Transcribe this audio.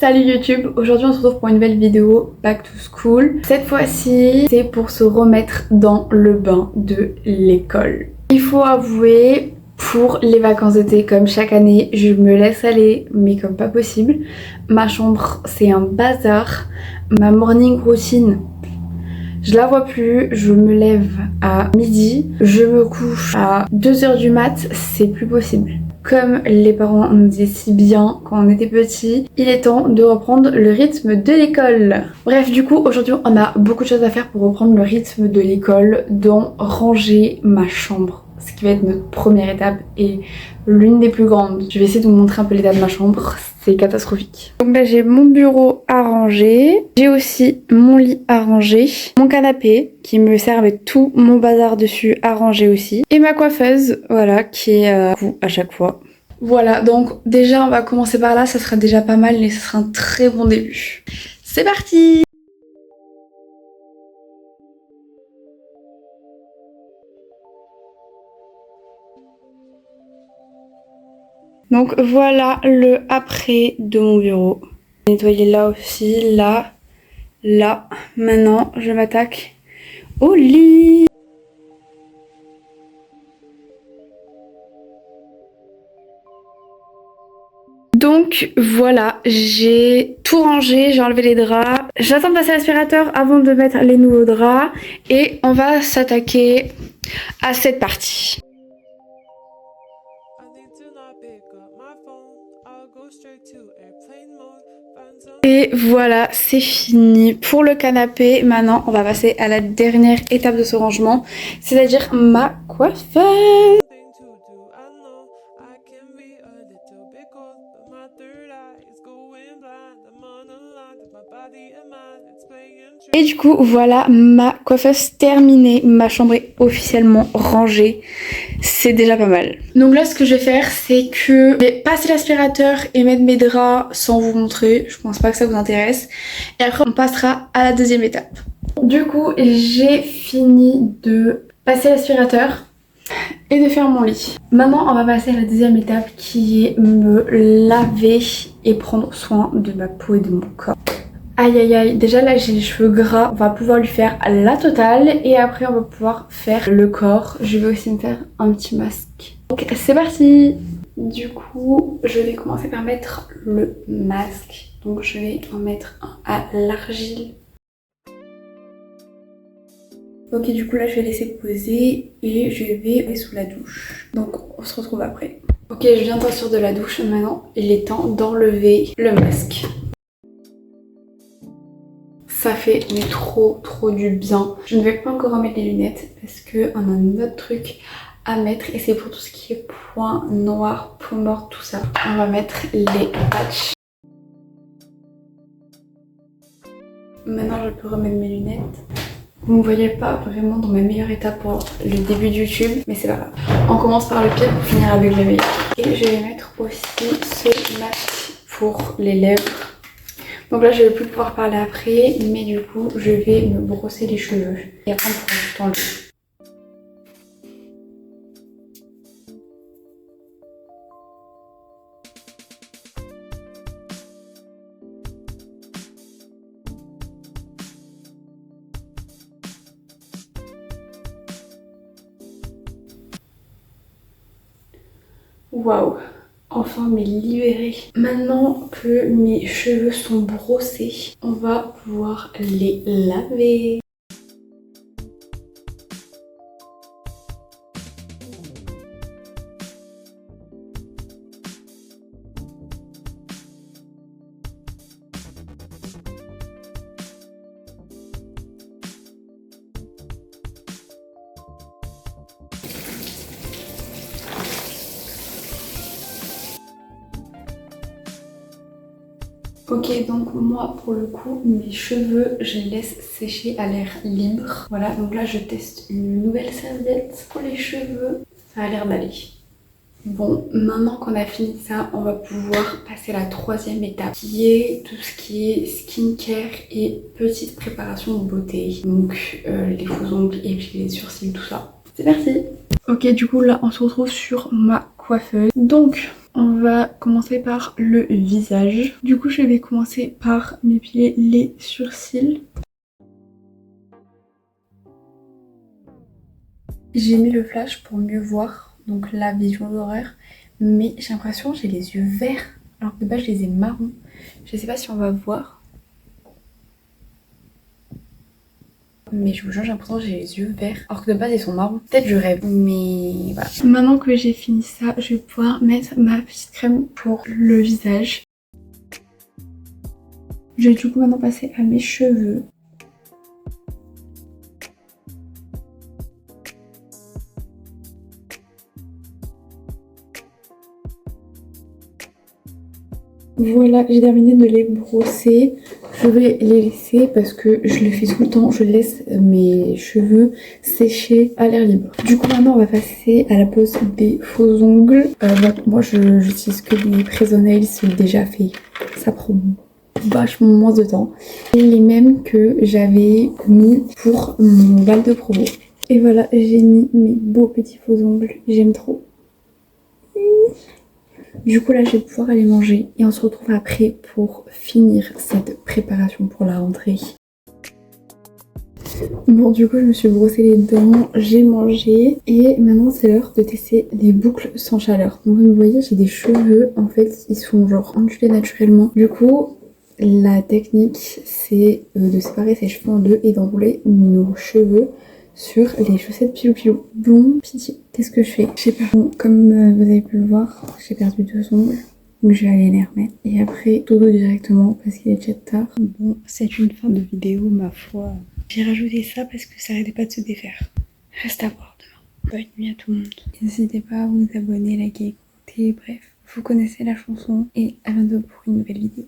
Salut YouTube, aujourd'hui on se retrouve pour une nouvelle vidéo Back to School. Cette fois-ci c'est pour se remettre dans le bain de l'école. Il faut avouer, pour les vacances d'été comme chaque année, je me laisse aller mais comme pas possible. Ma chambre c'est un bazar, ma morning routine je la vois plus, je me lève à midi, je me couche à 2h du mat, c'est plus possible. Comme les parents nous disaient si bien quand on était petits, il est temps de reprendre le rythme de l'école. Bref, du coup, aujourd'hui, on a beaucoup de choses à faire pour reprendre le rythme de l'école, dont ranger ma chambre. Ce qui va être notre première étape et l'une des plus grandes. Je vais essayer de vous montrer un peu l'état de ma chambre, c'est catastrophique. Donc là j'ai mon bureau à ranger, j'ai aussi mon lit à ranger, mon canapé qui me sert avec tout mon bazar dessus à ranger aussi, et ma coiffeuse, voilà, qui est à chaque fois. Voilà, donc déjà on va commencer par là, ça sera déjà pas mal et ça sera un très bon début. C'est parti! Donc voilà le après de mon bureau. Nettoyer là aussi, là, là. Maintenant, je m'attaque au lit. Donc voilà, j'ai tout rangé, j'ai enlevé les draps. J'attends de passer l'aspirateur avant de mettre les nouveaux draps. Et on va s'attaquer à cette partie. Et voilà, c'est fini pour le canapé. Maintenant, on va passer à la dernière étape de ce rangement, c'est-à-dire ma coiffeuse. Et du coup, voilà ma coiffeuse terminée. Ma chambre est officiellement rangée. C'est déjà pas mal. Donc là, ce que je vais faire, c'est que je vais passer l'aspirateur et mettre mes draps sans vous montrer. Je pense pas que ça vous intéresse. Et après, on passera à la deuxième étape. Du coup, j'ai fini de passer l'aspirateur et de faire mon lit. Maintenant, on va passer à la deuxième étape qui est me laver et prendre soin de ma peau et de mon corps. Aïe aïe aïe, déjà là j'ai les cheveux gras, on va pouvoir lui faire la totale et après on va pouvoir faire le corps. Je vais aussi me faire un petit masque. Donc c'est parti. Du coup je vais commencer par mettre le masque. Donc je vais en mettre un à l'argile. Ok, du coup là je vais laisser poser et je vais aller sous la douche. Donc on se retrouve après. Ok, je viens de sortir de la douche, maintenant il est temps d'enlever le masque. Ça fait mais trop du bien. Je ne vais pas encore remettre les lunettes parce qu'on a un autre truc à mettre et c'est pour tout ce qui est points noirs, peau morte, tout ça. On va mettre les patchs. Maintenant je peux remettre mes lunettes. Vous ne me voyez pas vraiment dans ma meilleure étape pour le début de YouTube, mais c'est pas grave. On commence par le pire pour finir avec le meilleur. Et je vais mettre aussi ce masque pour les lèvres. Donc là je vais plus pouvoir parler après, mais du coup je vais me brosser les cheveux et après on pourra tout enlever. Waouh! Enfin mais libérée. Maintenant que mes cheveux sont brossés, on va pouvoir les laver. Ok, donc moi pour le coup mes cheveux je les laisse sécher à l'air libre. Voilà, donc là je teste une nouvelle serviette pour les cheveux. Ça a l'air d'aller. Bon, maintenant qu'on a fini ça, on va pouvoir passer à la troisième étape qui est tout ce qui est skincare et petite préparation de beauté. Donc les faux ongles et puis les sourcils, tout ça. C'est parti! Ok, du coup là on se retrouve sur ma coiffeuse. Donc on va commencer par le visage. Du coup je vais commencer par m'épiler les sourcils. J'ai mis le flash pour mieux voir, donc la vision d'horreur, mais j'ai l'impression que j'ai les yeux verts alors que de base je les ai marrons. Je sais pas si on va voir. Mais je vous jure, j'ai l'impression que j'ai les yeux verts alors que de base ils sont marrons. Peut-être je rêve, mais voilà. Maintenant que j'ai fini ça, je vais pouvoir mettre ma petite crème pour le visage. Je vais du coup maintenant passer à mes cheveux. Voilà, j'ai terminé de les brosser. Je vais les laisser parce que je le fais tout le temps. Je laisse mes cheveux sécher à l'air libre. Du coup maintenant on va passer à la pose des faux ongles. Bon, moi j'utilise que des Prison Nails déjà fait. Ça prend vachement moins de temps. Et les mêmes que j'avais mis pour mon bal de promo. Et voilà, j'ai mis mes beaux petits faux ongles. J'aime trop. Du coup là je vais pouvoir aller manger et on se retrouve après pour finir cette préparation pour la rentrée. Bon du coup je me suis brossé les dents, j'ai mangé et maintenant c'est l'heure de tester les boucles sans chaleur. Donc vous voyez j'ai des cheveux en fait ils sont genre ondulés naturellement. Du coup la technique c'est de séparer ses cheveux en deux et d'enrouler nos cheveux sur les chaussettes pilou pilou. Bon, pitié, qu'est-ce que je fais? Je sais pas. Bon, comme vous avez pu le voir, j'ai perdu 2 ongles. Donc je vais aller les remettre. Et après, dodo directement parce qu'il est déjà tard. Bon, c'est une fin de vidéo, ma foi. J'ai rajouté ça parce que ça arrêtait pas de se défaire. Reste à voir demain. Bonne nuit à tout le monde. N'hésitez pas à vous abonner, liker, commenter, bref. Vous connaissez la chanson. Et à bientôt pour une nouvelle vidéo.